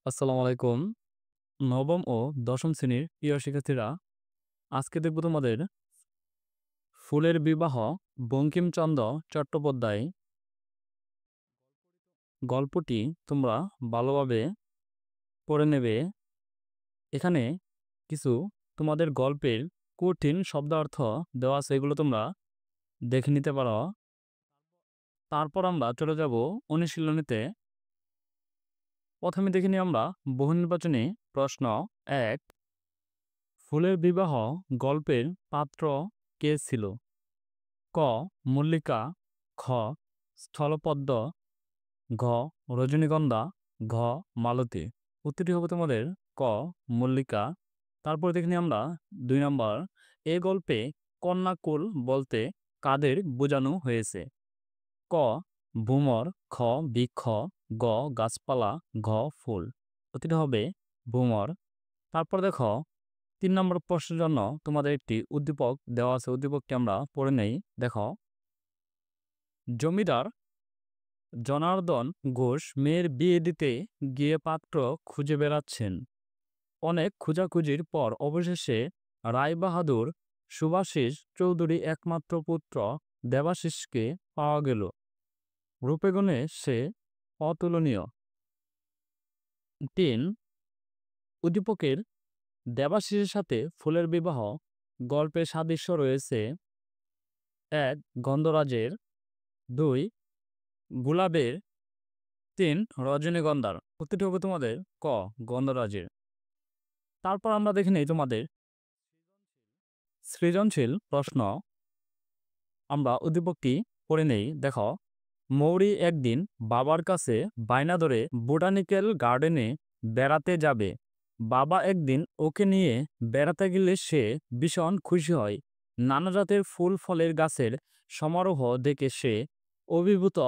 আসসালামু আলাইকুম। নবম ও দশম শ্রেণীর প্রিয় শিক্ষার্থীরা, আজকে দেখব তোমাদের ফুলের বিবাহ বঙ্কিমচন্দ্র চট্টোপাধ্যায় গল্পটি তোমরা ভালোভাবে পড়ে নেবে। এখানে কিছু তোমাদের গল্পের কঠিন শব্দার্থ দেওয়া আছে, এগুলো তোমরা দেখে নিতে পারো। তারপর আমরা চলে যাব অনুশীলনীতে। প্রথমে দেখে নিই আমরা বহু নির্বাচনী প্রশ্ন ১। ফুলের বিবাহ গল্পের পাত্র কে ছিল? ক. মল্লিকা, খ. স্থলপদ্ম, ঘ. রজনীগন্ধা, ঘ. মালতী। উত্তরটি হবে তোমাদের ক. মল্লিকা। তারপর দেখে নিই আমরা ২ নম্বর। এ গল্পে কন্যাকুল বলতে কাদের বোঝানো হয়েছে? ক. ভ্রমর, খ. বৃক্ষ, গ. গাছপালা, ঘ. ফুল। উত্তরটি হবে ভ্রমর। তারপর দেখো ৩ নম্বর প্রশ্নের জন্য তোমাদের একটি উদ্দীপক দেওয়া আছে, উদ্দীপকটি আমরা পড়ে নেই। দেখো, জমিদার জনার্দন ঘোষ মেয়ের বিয়ে দিতে গিয়ে পাত্র খুঁজে বেড়াচ্ছেন। অনেক খোঁজাখুঁজির পর অবশেষে রায়বাহাদুর সুভাষিস চৌধুরী একমাত্র পুত্র দেবাশিসকে পাওয়া গেল। রূপে-গুণে সে অতুলনীয়। ৩. উদ্দীপকের দেবাশিসের সাথে ফুলের বিবাহ গল্পের সাদৃশ্য রয়েছে। ১. গন্ধরাজের, ২. গুলাবের, ৩. রজনীগন্ধার। উত্তরটি হবে তোমাদের ক. গন্ধরাজের। তারপর আমরা দেখে নেই তোমাদের সৃজনশীল প্রশ্ন। আমরা উদ্দীপকটি পড়ে নেই। দেখো, মৌরি একদিন বাবার কাছে বায়না ধরে বোটানিক্যাল গার্ডেনে বেড়াতে যাবে। বাবা একদিন ওকে নিয়ে বেড়াতে গেলে সে ভীষণ খুশি হয়। নানা জাতের ফুল ফলের গাছের সমারোহ দেখে সে অভিভূত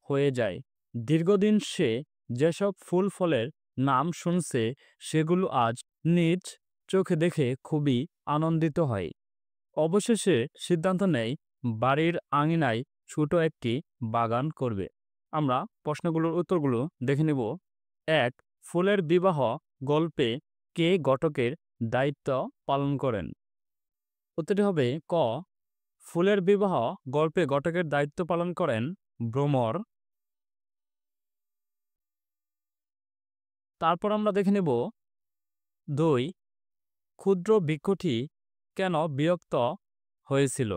হয়ে যায়। দীর্ঘদিন সে যেসব ফুল ফলের নাম শুনছে সেগুলো আজ নিজ চোখে দেখে খুবই আনন্দিত হয়। অবশেষে সিদ্ধান্ত নেয় বাড়ির আঙিনায় ছোট একটি বাগান করবে। আমরা প্রশ্নগুলোর উত্তরগুলো দেখে নেব। ১. ফুলের বিবাহ গল্পে কে ঘটকের দায়িত্ব পালন করেন? উত্তরটি হবে ক. ফুলের বিবাহ গল্পে ঘটকের দায়িত্ব পালন করেন ভ্রমর। তারপর আমরা দেখে নেব ২. ক্ষুদ্র বৃক্ষটি কেন বিরক্ত হয়েছিল?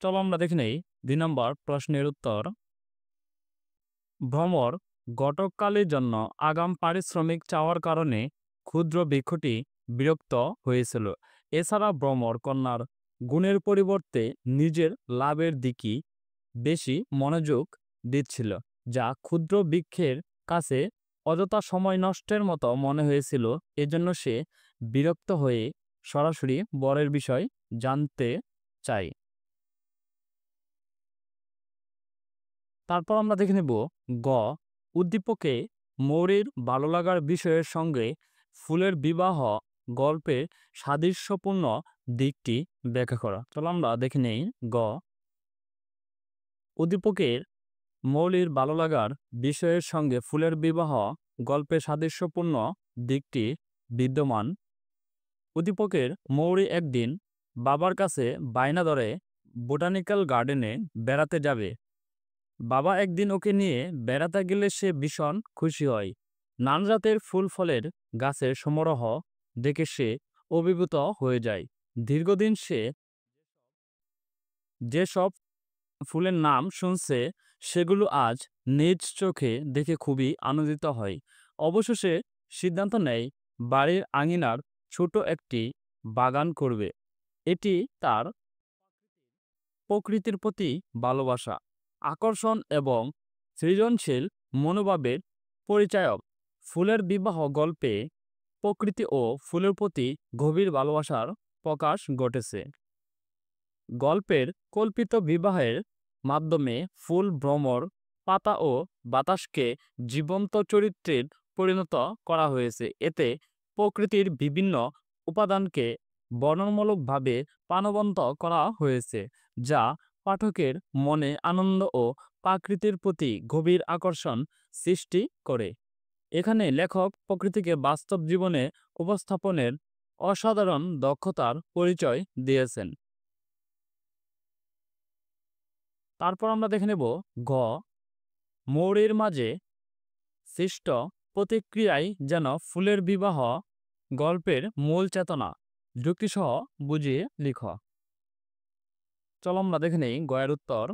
চলো আমরা দেখে নেই ২ নম্বর প্রশ্নের উত্তর। ভ্রমর ঘটককালীর জন্য আগাম পারিশ্রমিক চাওয়ার কারণে ক্ষুদ্র বৃক্ষটি বিরক্ত হয়েছিল। এছাড়া ভ্রমর কন্যার গুণের পরিবর্তে নিজের লাভের দিকে বেশি মনোযোগ দিচ্ছিল, যা ক্ষুদ্র বৃক্ষের কাছে অযথা সময় নষ্টের মতো মনে হয়েছিল। এজন্য সে বিরক্ত হয়ে সরাসরি বরের বিষয় জানতে চায়। তারপর আমরা দেখে নেব গ. উদ্দীপকে মৌরির ভালো লাগার বিষয়ের সঙ্গে ফুলের বিবাহ গল্পের সাদৃশ্যপূর্ণ দিকটি ব্যাখ্যা করা। চলো আমরা দেখে নেই গ. উদ্দীপকের মৌলির ভালো লাগার বিষয়ের সঙ্গে ফুলের বিবাহ গল্পের সাদৃশ্যপূর্ণ দিকটি বিদ্যমান। উদ্দীপকের মৌরি একদিন বাবার কাছে বায়না ধরে বোটানিক্যাল গার্ডেনে বেড়াতে যাবে। বাবা একদিন ওকে নিয়ে বেড়াতে গেলে সে ভীষণ খুশি হয়। নানা জাতের ফুল ফলের গাছের সমারোহ দেখে সে অভিভূত হয়ে যায়। দীর্ঘদিন সে যেসব ফুলের নাম শুনছে সেগুলো আজ নিজ চোখে দেখে খুবই আনন্দিত হয়। অবশেষে সিদ্ধান্ত নেয় বাড়ির আঙিনার ছোট একটি বাগান করবে। এটি তার প্রকৃতির প্রতি ভালোবাসা, আকর্ষণ এবং সৃজনশীল মনোভাবের পরিচায়ক। ফুলের বিবাহ গল্পে প্রকৃতি ও ফুলের প্রতি গভীর ভালোবাসার প্রকাশ ঘটেছে। গল্পের কল্পিত বিবাহের মাধ্যমে ফুল, ভ্রমর, পাতা ও বাতাসকে জীবন্ত চরিত্রে পরিণত করা হয়েছে। এতে প্রকৃতির বিভিন্ন উপাদানকে বর্ণনামূলকভাবে প্রাণবন্ত করা হয়েছে, যা পাঠকের মনে আনন্দ ও প্রকৃতির প্রতি গভীর আকর্ষণ সৃষ্টি করে। এখানে লেখক প্রকৃতিকে বাস্তব জীবনে উপস্থাপনের অসাধারণ দক্ষতার পরিচয় দিয়েছেন। তারপর আমরা দেখে নেব ঘ, মৌরির মাঝে সৃষ্ট প্রতিক্রিয়াই যেন ফুলের বিবাহ গল্পের মূল চেতনা। যুক্তিসহ বুঝিয়ে লিখ। চলো আমরা দেখে নেই গয়ের উত্তর।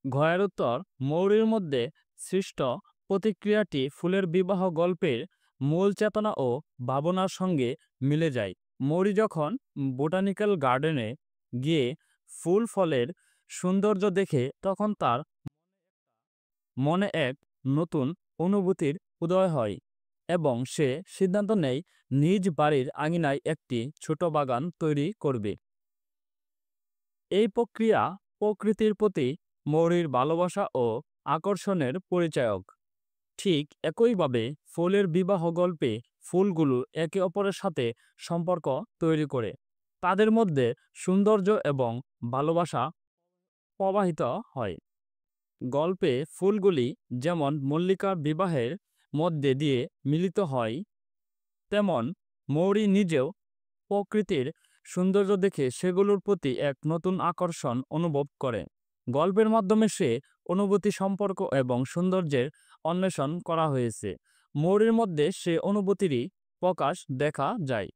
ঘয়ের উত্তর, মৌরির মধ্যে সৃষ্ট প্রতিক্রিয়াটি ফুলের বিবাহ গল্পের মূল চেতনা ও ভাবনার সঙ্গে মিলে যায়। মৌরি যখন বোটানিক্যাল গার্ডেনে গিয়ে ফুল ফলের সৌন্দর্য দেখে তখন তার মনে এক নতুন অনুভূতির উদয় হয় এবং সে সিদ্ধান্ত নেয় নিজ বাড়ির আঙিনায় একটি ছোট বাগান তৈরি করবে। এই প্রক্রিয়া প্রকৃতির প্রতি মৌরির ভালোবাসা ও আকর্ষণের পরিচায়ক। ঠিক একইভাবে ফুলের বিবাহ গল্পে ফুলগুলো একে অপরের সাথে সম্পর্ক তৈরি করে, তাদের মধ্যে সৌন্দর্য এবং ভালোবাসা প্রবাহিত হয়। গল্পে ফুলগুলি যেমন মল্লিকার বিবাহের মধ্যে দিয়ে মিলিত হয়, তেমন মৌরি নিজেও প্রকৃতির সৌন্দর্য দেখে সেগুলোর প্রতি এক নতুন আকর্ষণ অনুভব করে। গল্পের মাধ্যমে সে অনুভূতি, সম্পর্ক এবং সৌন্দর্যের অন্বেষণ করা হয়েছে। মৌরির মধ্যে সে অনুভূতিরই প্রকাশ দেখা যায়।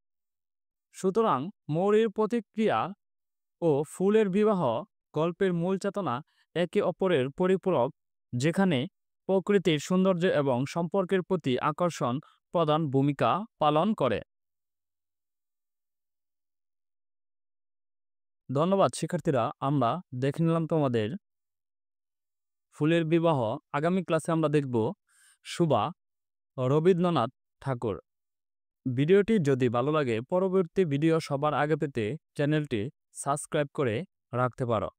সুতরাং মৌরির প্রতিক্রিয়া ও ফুলের বিবাহ গল্পের মূল চেতনা একে অপরের পরিপূরক, যেখানে প্রকৃতির সৌন্দর্য এবং সম্পর্কের প্রতি আকর্ষণ প্রধান ভূমিকা পালন করে। ধন্যবাদ শিক্ষার্থীরা, আমরা দেখে নিলাম তোমাদের ফুলের বিবাহ। আগামী ক্লাসে আমরা দেখব সুভা, রবীন্দ্রনাথ ঠাকুর। ভিডিওটি যদি ভালো লাগে পরবর্তী ভিডিও সবার আগে পেতে চ্যানেলটি সাবস্ক্রাইব করে রাখতে পারো।